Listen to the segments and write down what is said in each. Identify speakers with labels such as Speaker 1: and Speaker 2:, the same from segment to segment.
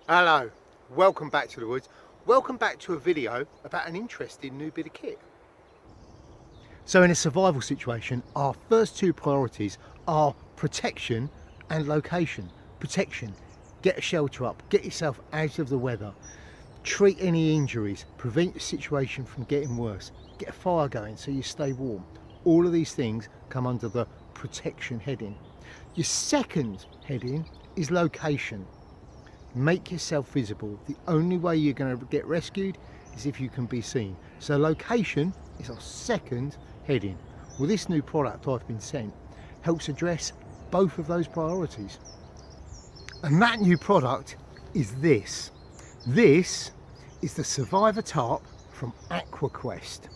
Speaker 1: Hello, welcome back to the woods. Welcome back to a video about an interesting new bit of kit. So in a survival situation, our first two priorities are protection and location. Protection, get a shelter up, get yourself out of the weather, treat any injuries, prevent the situation from getting worse, get a fire going so you stay warm. All of these things come under the protection heading. Your second heading is location. Make yourself visible. The only way you're going to get rescued is if you can be seen. So location is our second heading. Well, this new product I've been sent helps address both of those priorities. And that new product is this. This is the Survivor Tarp from Aquaquest.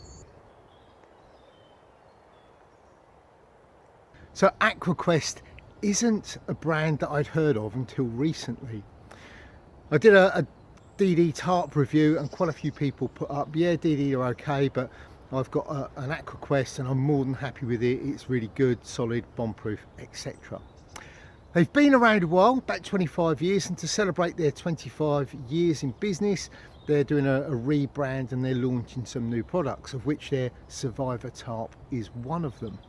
Speaker 1: So Aquaquest isn't a brand that I'd heard of until recently. I did a DD tarp review and quite a few people put up, yeah, DD are okay, but I've got an Aquaquest and I'm more than happy with it. It's really good, solid, bomb-proof, etc. They've been around a while, about 25 years, and to celebrate their 25 years in business, they're doing a rebrand and they're launching some new products, of which their Survivor Tarp is one of them.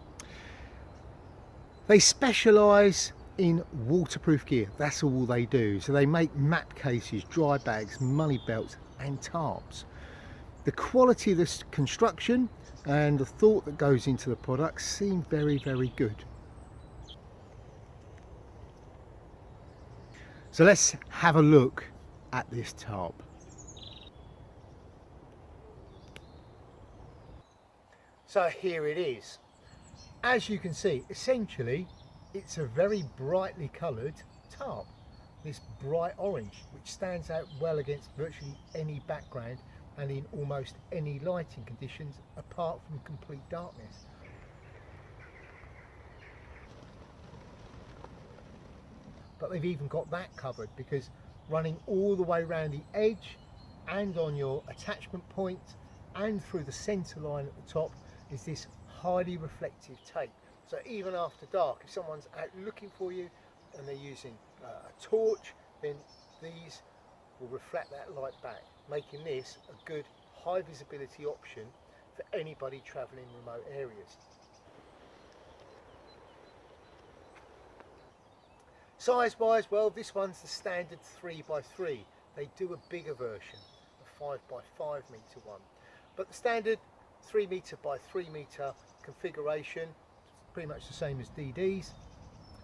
Speaker 1: They specialise in waterproof gear. That's all they do. So they make map cases, dry bags, money belts and tarps. The quality of this construction and the thought that goes into the product seem very, very good. So let's have a look at this tarp. So here it is. As you can see, essentially it's a very brightly coloured tarp, this bright orange, which stands out well against virtually any background and in almost any lighting conditions apart from complete darkness. But they've even got that covered, because running all the way around the edge and on your attachment point and through the centre line at the top is this highly reflective tape. So even after dark, if someone's out looking for you and they're using a torch, then these will reflect that light back, making this a good high visibility option for anybody travelling remote areas. Size wise, well, this one's the standard 3x3. They do a bigger version, a 5x5 metre one. But the standard 3 metre by 3 metre configuration, pretty much the same as DD's,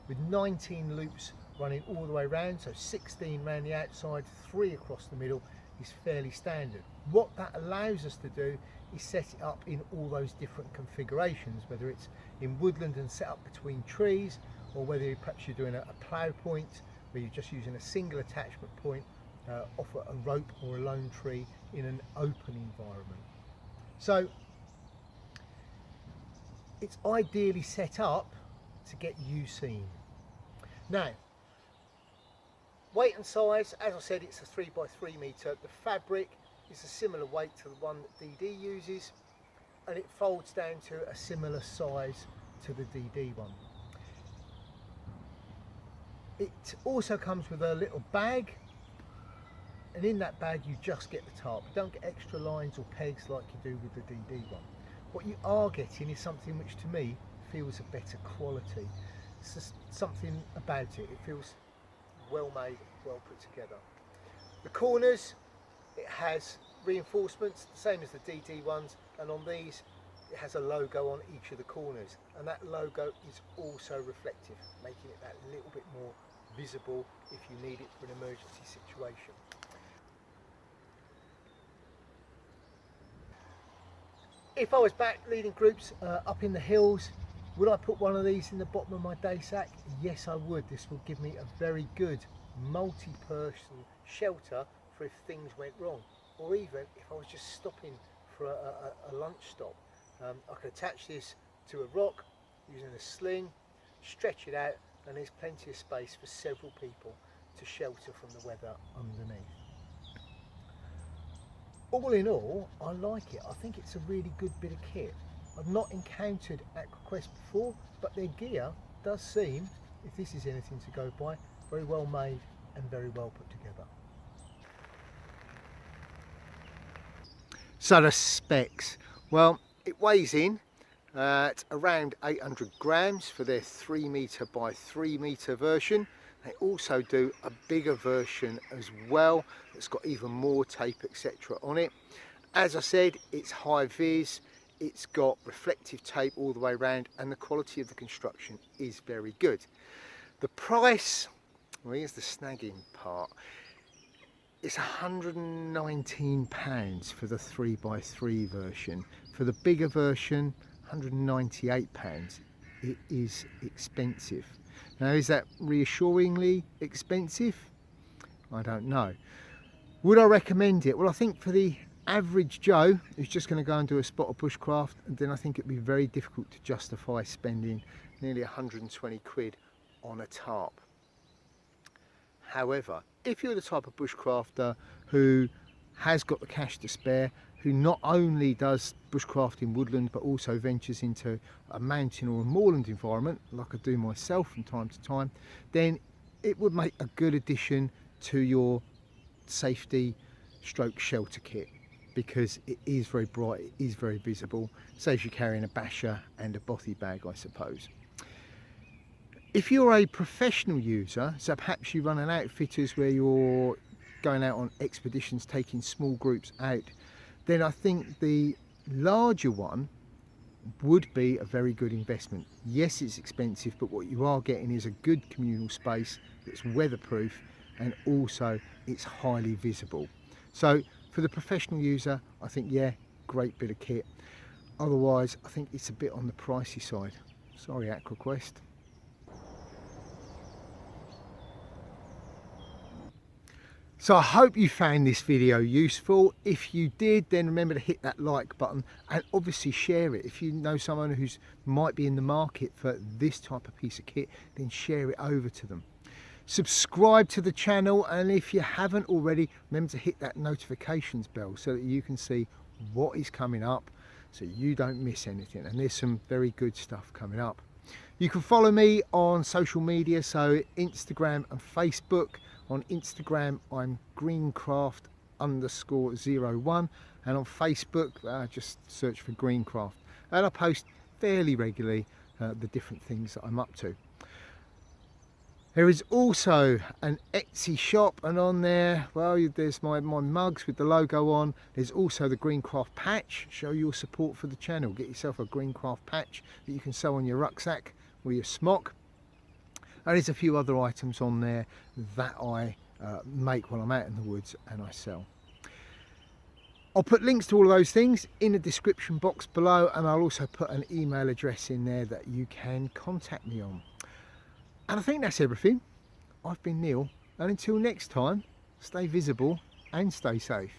Speaker 1: with 19 loops running all the way around, so 16 around the outside, 3 across the middle is fairly standard. What that allows us to do is set it up in all those different configurations, whether it's in woodland and set up between trees, or whether perhaps you're doing a plough point where you're just using a single attachment point off a rope or a lone tree in an open environment. So it's ideally set up to get you seen. Now, weight and size, as I said, it's a 3x3 metre. The fabric is a similar weight to the one that DD uses, and it folds down to a similar size to the DD one. It also comes with a little bag, and in that bag you just get the tarp. You don't get extra lines or pegs like you do with the DD one. What you are getting is something which to me feels a better quality. It's just something about it. It feels well made, well put together. The corners, it has reinforcements, the same as the DD ones, and on these it has a logo on each of the corners, and that logo is also reflective, making it that little bit more visible if you need it for an emergency situation. If I was back leading groups up in the hills, would I put one of these in the bottom of my day sack? Yes, I would. This will give me a very good multi-person shelter for if things went wrong, or even if I was just stopping for a lunch stop. I could attach this to a rock using a sling, stretch it out, and there's plenty of space for several people to shelter from the weather underneath. All in all, I like it. I think it's a really good bit of kit. I've not encountered Aquaquest before, but their gear does seem, if this is anything to go by, very well made and very well put together. So the specs, well, it weighs in at around 800 grams for their 3 metre by 3 metre version. They also do a bigger version as well that's got even more tape etc on it. As I said, it's high vis, it's got reflective tape all the way around, and the quality of the construction is very good. The price, well, here's the snagging part. It's £119 for the 3x3 version. For the bigger version, £198. It is expensive. Now, is that reassuringly expensive? I don't know. Would I recommend it? Well, I think for the average Joe who's just going to go and do a spot of bushcraft, then I think it'd be very difficult to justify spending nearly 120 quid on a tarp. However, if you're the type of bushcrafter who has got the cash to spare, who not only does bushcraft in woodland but also ventures into a mountain or a moorland environment like I do myself from time to time, then it would make a good addition to your safety stroke shelter kit, because it is very bright, it is very visible, saves you carrying a basher and a bothy bag, I suppose. If you're a professional user, so perhaps you run an outfitters where you're going out on expeditions, taking small groups out, then I think the larger one would be a very good investment. Yes, it's expensive, but what you are getting is a good communal space that's weatherproof, and also it's highly visible. So for the professional user, I think, yeah, great bit of kit. Otherwise, I think it's a bit on the pricey side. Sorry, Aquaquest. So I hope you found this video useful. If you did, then remember to hit that like button and obviously share it. If you know someone who's might be in the market for this type of piece of kit, then share it over to them. Subscribe to the channel, and if you haven't already, remember to hit that notifications bell so that you can see what is coming up, so you don't miss anything. And there's some very good stuff coming up. You can follow me on social media, so Instagram and Facebook. On Instagram, I'm greencraft_01, and on Facebook, just search for Greencraft. And I post fairly regularly the different things that I'm up to. There is also an Etsy shop, and on there, well, there's my mugs with the logo on. There's also the Greencraft patch. Show your support for the channel. Get yourself a Greencraft patch that you can sew on your rucksack or your smock. And there's a few other items on there that I make when I'm out in the woods and I sell. I'll put links to all of those things in the description box below, and I'll also put an email address in there that you can contact me on. And I think that's everything. I've been Neil, and until next time, stay visible and stay safe.